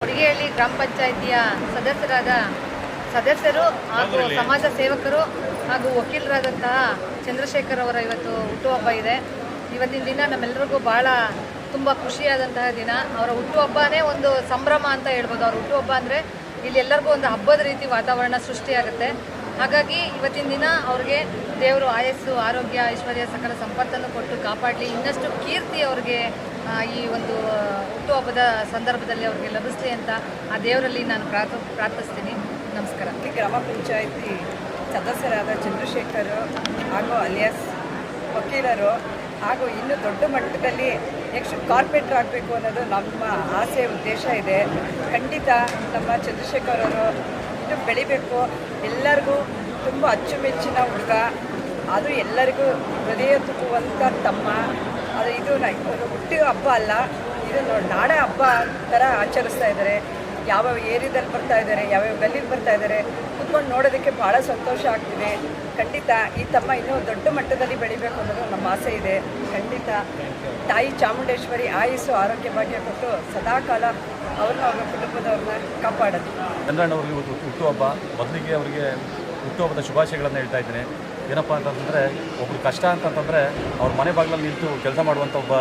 ಕೊಡಿಗೆಹಳ್ಳಿ ಗ್ರಾಮ ಪಂಚಾಯಿತಿಯ ಸದಸ್ಯರು ಹಾಗೂ ಸಮಾಜ ಸೇವಕರು ಹಾಗೂ ವಕೀಲರಾದಂತಹ ಚಂದ್ರಶೇಖರ್ ಅವರ ಇವತ್ತು ಹುಟ್ಟುಹಬ್ಬ ಇದೆ. ಇವತ್ತಿನ ದಿನ ನಮ್ಮೆಲ್ಲರಿಗೂ ಭಾಳ ತುಂಬ ಖುಷಿಯಾದಂತಹ ದಿನ. ಅವರ ಹುಟ್ಟುಹಬ್ಬನೇ ಒಂದು ಸಂಭ್ರಮ ಅಂತ ಹೇಳ್ಬೋದು. ಅವ್ರ ಹುಟ್ಟುಹಬ್ಬ ಅಂದರೆ ಇಲ್ಲಿ ಎಲ್ಲರಿಗೂ ಒಂದು ಹಬ್ಬದ ರೀತಿ ವಾತಾವರಣ ಸೃಷ್ಟಿಯಾಗುತ್ತೆ. ಹಾಗಾಗಿ ಇವತ್ತಿನ ದಿನ ಅವ್ರಿಗೆ ದೇವರು ಆಯಸ್ಸು, ಆರೋಗ್ಯ, ಐಶ್ವರ್ಯ, ಸಕಲ ಸಂಪತ್ತನ್ನು ಕೊಟ್ಟು ಕಾಪಾಡಲಿ. ಇನ್ನಷ್ಟು ಕೀರ್ತಿ ಅವ್ರಿಗೆ ಈ ಒಂದು ಹುಟ್ಟುಹಬ್ಬದ ಸಂದರ್ಭದಲ್ಲಿ ಅವ್ರಿಗೆ ಲಭಿಸಲಿ ಅಂತ ಆ ದೇವರಲ್ಲಿ ನಾನು ಪ್ರಾರ್ಥಿಸ್ತೀನಿ. ನಮಸ್ಕಾರ. ಗ್ರಾಮ ಪಂಚಾಯಿತಿ ಸದಸ್ಯರಾದ ಚಂದ್ರಶೇಖರ್ ಹಾಗೂ ಅಲಿಯಾಸ್ ವಕೀಲರು ಹಾಗೂ ಇನ್ನೂ ದೊಡ್ಡ ಮಟ್ಟದಲ್ಲಿ ನೆಕ್ಸ್ಟ್ ಕಾರ್ಪೊರೇಟರ್ ಆಗಬೇಕು ಅನ್ನೋದು ನಮ್ಮ ಆಸೆ, ಉದ್ದೇಶ ಇದೆ. ಖಂಡಿತ ನಮ್ಮ ಚಂದ್ರಶೇಖರ್ ಅವರು ಇನ್ನೂ ಬೆಳಿಬೇಕು. ಎಲ್ಲರಿಗೂ ತುಂಬ ಅಚ್ಚುಮೆಚ್ಚಿನ ಹುಡುಗ, ಅದು ಎಲ್ಲರಿಗೂ ಹೃದಯ ತುಂಬುವಂಥ ತಮ್ಮ. ಅದು ಇದು ಹುಟ್ಟಿದ ಹಬ್ಬ ಅಲ್ಲ, ಇದು ನಾಳೆ ಹಬ್ಬ ಥರ ಆಚರಿಸ್ತಾ ಇದ್ದಾರೆ. ಯಾವ್ಯಾವ ಏರಿಯಾದಲ್ಲಿ ಬರ್ತಾ ಇದ್ದಾರೆ, ಯಾವ್ಯಾವ ಗಲ್ಲಿಗೆ ಬರ್ತಾ ಇದ್ದಾರೆ, ಕುತ್ಕೊಂಡು ನೋಡೋದಕ್ಕೆ ಭಾಳ ಸಂತೋಷ ಆಗ್ತಿದೆ. ಖಂಡಿತ ಈ ತಮ್ಮ ಇನ್ನೂ ದೊಡ್ಡ ಮಟ್ಟದಲ್ಲಿ ಬೆಳಿಬೇಕು ಅನ್ನೋದು ನಮ್ಮ ಆಸೆ ಇದೆ. ಖಂಡಿತ ತಾಯಿ ಚಾಮುಂಡೇಶ್ವರಿ ಆಯುಸ್ಸು, ಆರೋಗ್ಯ, ಭಾಗ್ಯ ಕೊಟ್ಟು ಸದಾಕಾಲ ಅವ್ರನ್ನ ಅವ್ರ ಕುಟುಂಬದವ್ರನ್ನ ಕಾಪಾಡೋದು. ಚಂದ್ರಣ್ಣವ್ರಿಗೆ ಹುಟ್ಟುಹಬ್ಬ. ಮೊದಲಿಗೆ ಅವರಿಗೆ ಹುಟ್ಟುಹಬ್ಬದ ಶುಭಾಶಯಗಳನ್ನು ಹೇಳ್ತಾ ಇದ್ದೀನಿ. ಏನಪ್ಪ ಅಂತಂದರೆ, ಒಬ್ಬರು ಕಷ್ಟ ಅಂತಂತಂದರೆ ಅವ್ರ ಮನೆ ಬಾಗಿಲಲ್ಲಿ ನಿಂತು ಕೆಲಸ ಮಾಡುವಂಥ ಒಬ್ಬ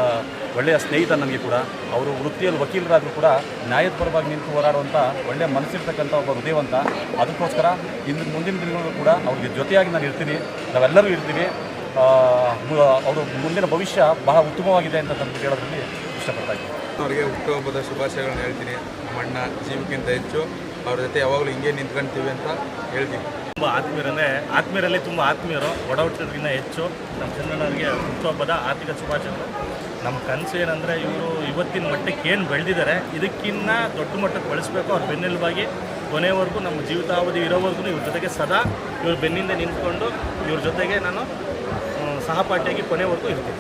ಒಳ್ಳೆಯ ಸ್ನೇಹಿತ ನನಗೆ ಕೂಡ. ಅವರು ವೃತ್ತಿಯಲ್ಲಿ ವಕೀಲರಾದರೂ ಕೂಡ ನ್ಯಾಯದ ಪರವಾಗಿ ನಿಂತು ಹೋರಾಡುವಂಥ ಒಳ್ಳೆಯ ಮನಸ್ಸಿರ್ತಕ್ಕಂಥ ಒಬ್ಬ ಹೃದಯವಂತ. ಅದಕ್ಕೋಸ್ಕರ ಮುಂದಿನ ದಿನಗಳು ಕೂಡ ಅವ್ರಿಗೆ ಜೊತೆಯಾಗಿ ನಾನು ಇರ್ತೀನಿ, ನಾವೆಲ್ಲರೂ ಇರ್ತೀವಿ. ಅವರು ಮುಂದಿನ ಭವಿಷ್ಯ ಬಹಳ ಉತ್ತಮವಾಗಿದೆ ಅಂತ ತಂದು ಹೇಳೋದ್ರಲ್ಲಿ ಇಷ್ಟಪಡ್ತಾ ಇದ್ದೀನಿ. ಅವರಿಗೆ ಹುಟ್ಟುಹಬ್ಬದ ಶುಭಾಶಯಗಳನ್ನು ಹೇಳ್ತೀನಿ. ನಮ್ಮಣ್ಣ ಜೀವಕ್ಕಿಂತ ಹೆಚ್ಚು ಅವ್ರ ಜೊತೆ ಯಾವಾಗಲೂ ಹಿಂಗೆ ನಿಂತ್ಕೊಳ್ತೀವಿ ಅಂತ ಹೇಳ್ತೀವಿ. ತುಂಬ ಆತ್ಮೀಯರಲ್ಲಿ ತುಂಬ ಆತ್ಮೀಯರು, ಒಡಹುಟ್ಟಿದ್ರಿಂದ ಹೆಚ್ಚು ನಮ್ಮ ಚಂದ್ರಣ್ಣವ್ರಿಗೆ ಹುಟ್ಟುಹಬ್ಬದ ಆರ್ಥಿಕ ಶುಭಾಶಯಗಳು. ನಮ್ಮ ಕನಸು ಏನಂದರೆ ಇವರು ಇವತ್ತಿನ ಮಟ್ಟಕ್ಕೆ ಏನು ಬೆಳೆದಿದ್ದಾರೆ ಇದಕ್ಕಿಂತ ದೊಡ್ಡ ಮಟ್ಟಕ್ಕೆ ಬೆಳೆಸಬೇಕು. ಅವ್ರ ಬೆನ್ನೆಲುಬಾಗಿ ಕೊನೆವರೆಗೂ ನಮ್ಮ ಜೀವಿತಾವಧಿ ಇರೋವರೆಗೂ ಇವ್ರ ಜೊತೆಗೆ ಸದಾ ಇವ್ರ ಬೆನ್ನಿಂದ ನಿಂತ್ಕೊಂಡು ಇವ್ರ ಜೊತೆಗೆ ನಾನು ಸಹಪಾಠಿಯಾಗಿ ಕೊನೆವರೆಗೂ ಇರ್ತೀನಿ.